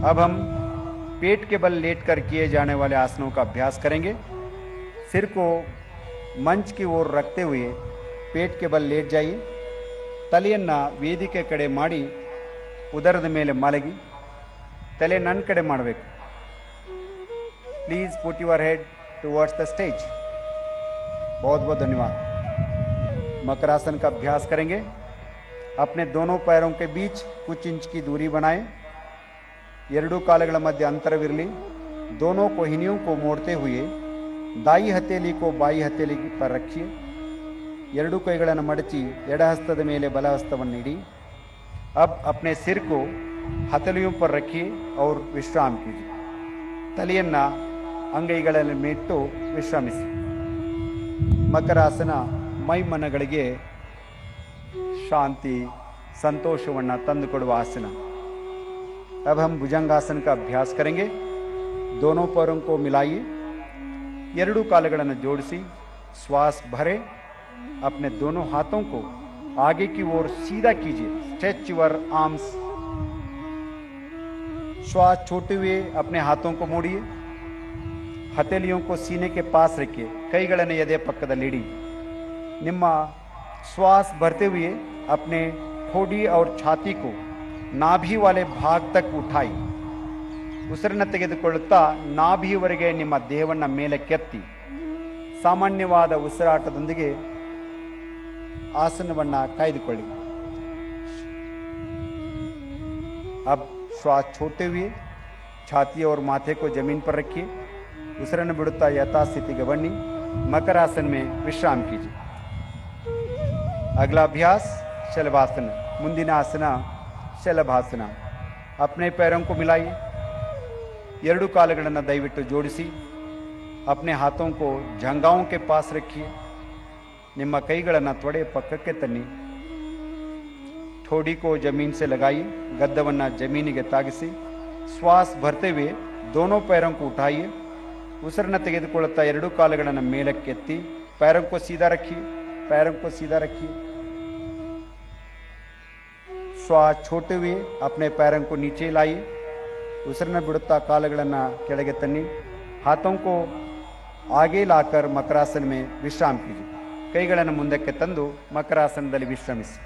अब हम पेट के बल लेटकर किए जाने वाले आसनों का अभ्यास करेंगे। सिर को मंच की ओर रखते हुए पेट के बल लेट जाइए। ತಲೆಯನ್ನು ವೇದಿಕೆ ಕಡೆ ಮಾಡಿ ಉದರದ ಮೇಲೆ ಮಲಗಿ ತಲೆ ನನ್ನ ಕಡೆ ಮಾಡಬೇಕು। Please put your head towards the stage. बहुत बहुत धन्यवाद। मकरासन का अभ्यास करेंगे। अपने दोनों पैरों के बीच कुछ इंच की दूरी बनाएं। ಎರಡೂ ಕಾಲುಗಳ ಮಧ್ಯೆ ಅಂತರವಿರಲಿ। दोनों कोहिनियों को मोड़ते हुए दाई हथेली को बाई हथेली पर रखिए। ಎರಡೂ ಕೈಗಳನ್ನು ಮಡಚಿ ಎಡ ಹಸ್ತದ ಮೇಲೆ ಬಲ ಹಸ್ತವನ್ನು ಇಡಿ। अब अपने सिर को हथेलियों पर रखिए और विश्राम कीजिए। ತಲೆಯನ್ನು ಅಂಗೈಗಳಲ್ಲಿ ಇಟ್ಟು ವಿಶ್ರಮಿಸಿ। ಮಕರಾಸನ ಮೈಮನಗಳಿಗೆ ಶಾಂತಿ ಸಂತೋಷವನ್ನು ತಂದುಕೊಡುವ ಆಸನ। अब हम भुजंगासन का अभ्यास करेंगे। दोनों पैरों को मिलाइए, ಎರಡೂ ಕಾಲುಗಳನ್ನು ಜೋಡಿಸಿ श्वास भरे। अपने दोनों हाथों को आगे की ओर सीधा कीजिए। Stretch your arms. श्वास छोड़ते हुए अपने हाथों को मोड़िए। हथेलियों को सीने के पास रखिए। ಕೈಗಳನ್ನು ಎದೆ ಪಕ್ಕದಲ್ಲಿ ಇಡಿ। ನಿಮ್ಮ श्वास भरते हुए अपने ठोड़ी और छाती को नाभि वाले भाग तक उठाई। ಉಸಿರನ್ನು ತೆಗೆದುಕೊಳ್ಳುತ್ತಾ ನಾಭಿಯವರೆಗೆ ನಿಮ್ಮ ದೇಹವನ್ನು ಮೇಲಕ್ಕೆತ್ತಿ ಸಾಮಾನ್ಯವಾದ ಉಸಿರಾಟದೊಂದಿಗೆ ಆಸನವನ್ನು ಕಾಯ್ದುಕೊಳ್ಳಿ। अब श्वास छोड़ते हुए छाती और माथे को जमीन पर रखिए। ಉಸಿರನ್ನು ಬಿಡುತ್ತಾ ಯಥಾಸ್ಥಿತಿಗೆ ಬನ್ನಿ। मकरासन में विश्राम कीजिए। अगला अभ्यास शलभासन। ಮುಂದಿನ ಆಸನ ಶಲಭಾಸನ। अपने पैरों को मिलाइए। ಎರಡೂ ಕಾಲುಗಳನ್ನು ದಯವಿಟ್ಟು ಜೋಡಿಸಿ। अपने हाथों को जंघाओं के पास रखिए। ನಿಮ್ಮ ಕೈಗಳನ್ನು ತೊಡೆ ಪಕ್ಕಕ್ಕೆ ತನ್ನಿ। ठोड़ी को जमीन से लगाइए। गद्दವನ್ನು ಜಮೀನಿಗೆ ತಾಗಿಸಿ। श्वास भरते हुए दोनों पैरों को उठाइए। ಉಸಿರನ್ನು ತೆಗೆದುಕೊಳ್ಳುತ್ತಾ ಎರಡೂ ಕಾಲುಗಳನ್ನು ಮೇಲಕ್ಕೆತ್ತಿ पैरों को सीधा रखिए। पैरों को सीधा रखिए। श्वास छोड़ते हुए अपने पैरों को नीचे लाइए। ಉಸಿರನ್ನು ಬಿಡುತ್ತಾ ಕಾಲುಗಳನ್ನು ಕೆಳಗೆ ತನ್ನಿ। हाथों को आगे लाकर मकरासन में विश्राम कीजिए। ಕೈಗಳನ್ನು ಮುಂದಕ್ಕೆ ತಂದು ಮಕರಾಸನದಲ್ಲಿ ವಿಶ್ರಮಿಸಿ।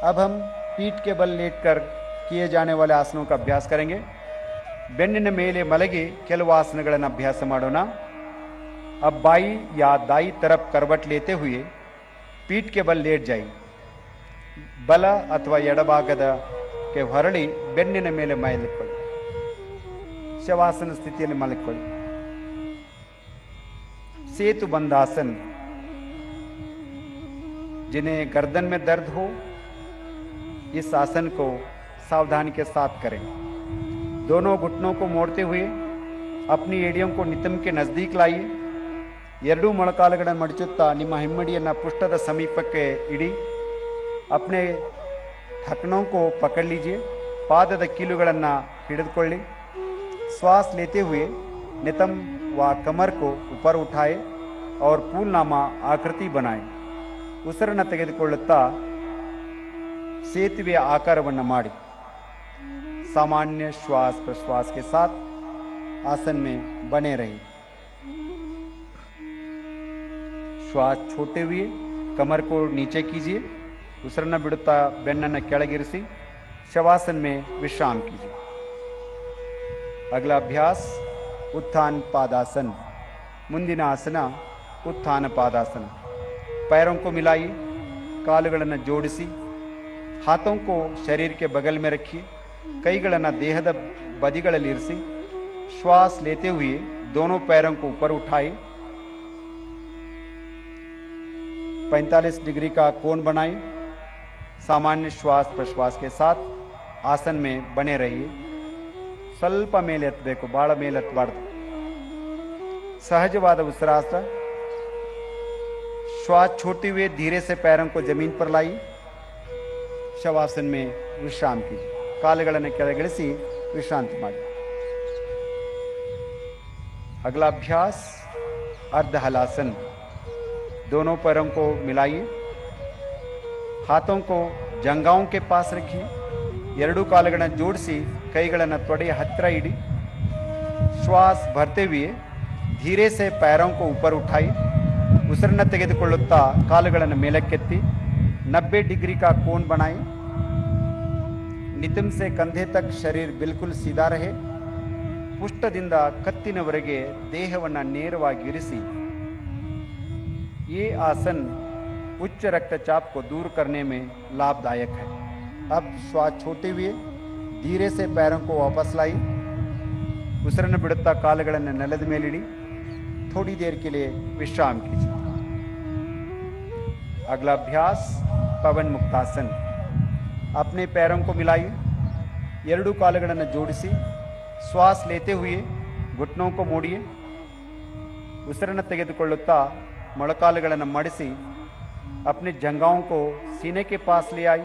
अब हम पीठ के बल लेटकर किए जाने वाले आसनों का अभ्यास करेंगे। ಬೆನ್ನಿನ ಮೇಲೆ ಮಲಗಿ ಕೆಲವು ಆಸನಗಳನ್ನು ಅಭ್ಯಾಸ ಮಾಡೋಣ। अब बाई या दाई तरफ करवट लेते हुए पीठ के बल लेट जाइए। ಬಲ ಅಥವಾ ಎಡಭಾಗದಕ್ಕೆ ಹೊರಳಿ ಬೆನ್ನಿನ ಮೇಲೆ ಮಲಗಿಕೊಳ್ಳಿ। ಶವಾಸನ ಸ್ಥಿತಿಯಲ್ಲಿ ಮಲಗಿಕೊಳ್ಳಿ। सेतु बंधासन। जिन्हें गर्दन में दर्द हो इस आसन को सावधानी के साथ करें। दोनों घुटनों को मोड़ते हुए अपनी एड़ियों को नितंब के नजदीक लाइए। ಎರಡೂ ಮೊಳಕಾಲುಗಳನ್ನು ಮಡಚುತ್ತಾ ನಿಮ್ಮ ಹಿಮ್ಮಡಿಯನ್ನು ಪೃಷ್ಠದ ಸಮೀಪಕ್ಕೆ ಇಡಿ। अपने ढकनों को पकड़ लीजिए। ಪಾದದ ಕೀಲುಗಳನ್ನು ಹಿಡಿದುಕೊಳ್ಳಿ। श्वास लेते हुए नितंब व कमर को ऊपर उठाए और फूलनामा आकृति बनाएं। ಉಸಿರನ್ನು ತೆಗೆದುಕೊಳ್ಳುತ್ತಾ ಸೇತುವೆಯ ಆಕಾರವನ್ನು ಮಾಡಿ। सामान्य श्वास प्रश्वास के साथ आसन में बने रहिए। श्वास छोड़ते हुए कमर को नीचे कीजिए। ಉಸಿರನ್ನು ಬಿಡುತ್ತಾ ಬೆನ್ನನ್ನು ಕೆಳಗಿರಿಸಿ ಶವಾसन में विश्राम कीजिए। अगला अभ्यास उत्थान पादासन। ಮುಂದಿನ ಆಸನ उत्थान पादासन। पैरों को मिलाइए। ಕಾಲುಗಳನ್ನು ಜೋಡಿಸಿ। हाथों को शरीर के बगल में रखिए। ಕೈಗಳನ್ನು ದೇಹದ ಬದಿಗಳಲ್ಲಿ ಇರಿಸಿ। श्वास लेते हुए दोनों पैरों को ऊपर उठाए। 45 डिग्री का कोण बनाएं। सामान्य श्वास प्रश्वास के साथ आसन में बने रहिए। ಸ್ವಲ್ಪ ಮೇಲೆ ಎತ್ತಬೇಕು, ಭಾಳ ಮೇಲೆ ಎತ್ತಬಾರ್ದು। सहजवाद उसिरास। श्वास छोड़ते हुए धीरे से पैरों को जमीन पर लाइए। शवासन में विश्राम कीजिए। ಕಾಲುಗಳನ್ನು ಕೆಳಗಿಳಿಸಿ ವಿಶ್ರಾಂತಿ ಮಾಡಿ। अगला अभ्यास अर्ध हलासन। दोनों पैरों को मिलाइए। हाथों को जंघाओं के पास रखिए। ಎರಡೂ ಕಾಲುಗಳನ್ನು ಜೋಡಿಸಿ ಕೈಗಳನ್ನು ತೊಡೆಯ ಹತ್ತಿರ ಇಡಿ. श्वास भरते हुए धीरे से पैरों को ऊपर उठाई. ಉಸಿರನ್ನು ತೆಗೆದುಕೊಳ್ಳುತ್ತಾ ಕಾಲುಗಳನ್ನು ಮೇಲಕ್ಕೆತ್ತಿ 90 डिग्री का कोण बनाए. नितंब से कंधे तक शरीर बिल्कुल सीधा रहे. ಪುಷ್ಟದಿಂದ ಕತ್ತಿನವರೆಗೆ ದೇಹವನ್ನು ನೇರವಾಗಿ ಇರಿಸಿ. ये आसन उच्च रक्तचाप को दूर करने में लाभदायक है. अब श्वास छोड़ते हुए धीरे से पैरों को वापस लाई. ಉಸಿರನ್ನು ಬಿಡುತ್ತಾ ಕಾಲುಗಳನ್ನು ನೆಲದ ಮೇಲಿಡಿ. थोड़ी देर के लिए विश्राम कीजिए. अगला अभ्यास पवन मुक्तासन. अपने पैरों को मिलाइए. ಎರಡೂ ಕಾಲುಗಳನ್ನು ಜೋಡಿಸಿ श्वास लेते हुए घुटनों को मोड़िए. ಉಸಿರನ್ನು ತೆಗೆದುಕೊಳ್ಳುತ್ತಾ ಮೊಳಕಾಲುಗಳನ್ನು ಮಡಿಸಿ अपने जंघाओं को सीने के पास ले आई.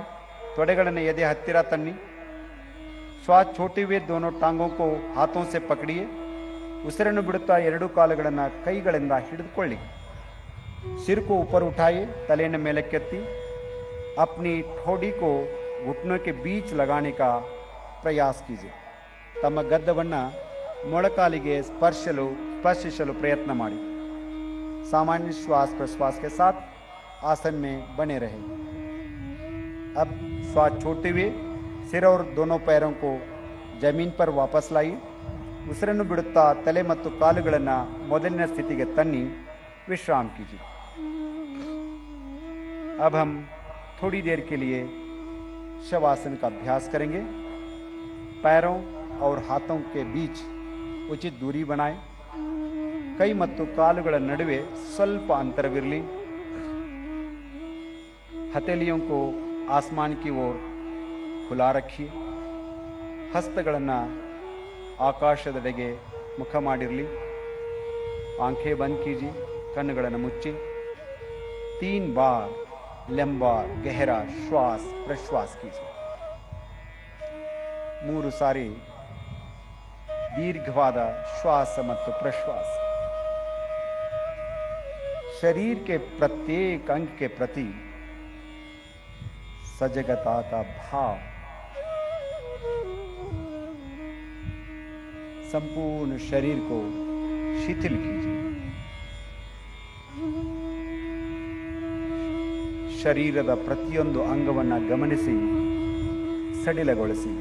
ತೊಡೆಗಳನ್ನು ಎದೆ ಹತ್ತಿರ ತನ್ನಿ. श्वास छोड़ते हुए दोनों टांगों को हाथों से पकड़िए. ಉಸಿರನ್ನು ಬಿಡುತ್ತಾ ಎರಡೂ ಕಾಲುಗಳನ್ನು ಕೈಗಳಿಂದ ಹಿಡಿದುಕೊಳ್ಳಿ. सिर को ऊपर उठाइए. तलेಯನ್ನು ಮೇಲಕ್ಕೆತ್ತಿ. अपनी ठोड़ी को घुटनों के बीच लगाने का प्रयास कीजिए. ತಮ್ಮ ಗದ್ದವನ್ನು ಮೊಳಕಾಲಿಗೆ ಸ್ಪರ್ಶಿಸಲು ಪ್ರಯತ್ನ ಮಾಡಿ. सामान्य श्वास प्रश्वास के साथ आसन में बने रहे. अब श्वास छोड़ते हुए सिर और दोनों पैरों को जमीन पर वापस लाई. ಉಸಿರನ್ನು ಬಿಡುತ್ತಾ ತಲೆ ಮತ್ತು ಕಾಲುಗಳನ್ನು ಮೊದಲಿನ ಸ್ಥಿತಿಗೆ ತನ್ನಿ. विश्राम कीजिए. अब हम थोड़ी देर के लिए शवासन का अभ्यास करेंगे. पैरों और हाथों के बीच उचित दूरी बनाएं. ಕೈ ಮತ್ತು ಕಾಲುಗಳ ನಡುವೆ ಸ್ವಲ್ಪ ಅಂತರವಿರಲಿ. हथेलियों को आसमान की ओर खुला रखिए. ಹಸ್ತಗಳನ್ನು ಆಕಾಶದೆಡೆಗೆ ಮುಖ ಮಾಡಿರಲಿ. आंखें बंद कीजिए. ಕಣ್ಣುಗಳನ್ನು ಮುಚ್ಚಿ 3 बार लंबा गहरा श्वास प्रश्वास कीजिए. 3 ಸಾರಿ दीर्घवाद श्वास ಮತ್ತು प्रश्वास. शरीर के प्रत्येक अंग के प्रति सजगता का भाव. संपूर्ण शरीर को शिथिल कीजिए. ಶರೀರದ ಪ್ರತಿಯೊಂದು ಅಂಗವನ್ನು ಗಮನಿಸಿ ಸಡಿಲಗೊಳಿಸಿ.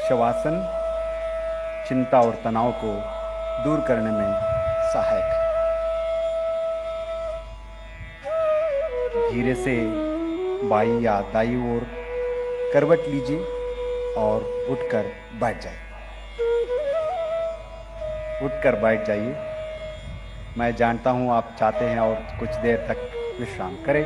शवासन चिंता और तनाव को दूर करने में सहायक है. धीरे से बाई या दाई ओर करवट लीजिए और उठकर बैठ जाइए. उठकर बैठ जाइए. मैं जानता हूँ आप चाहते हैं और कुछ देर तक विश्राम करें.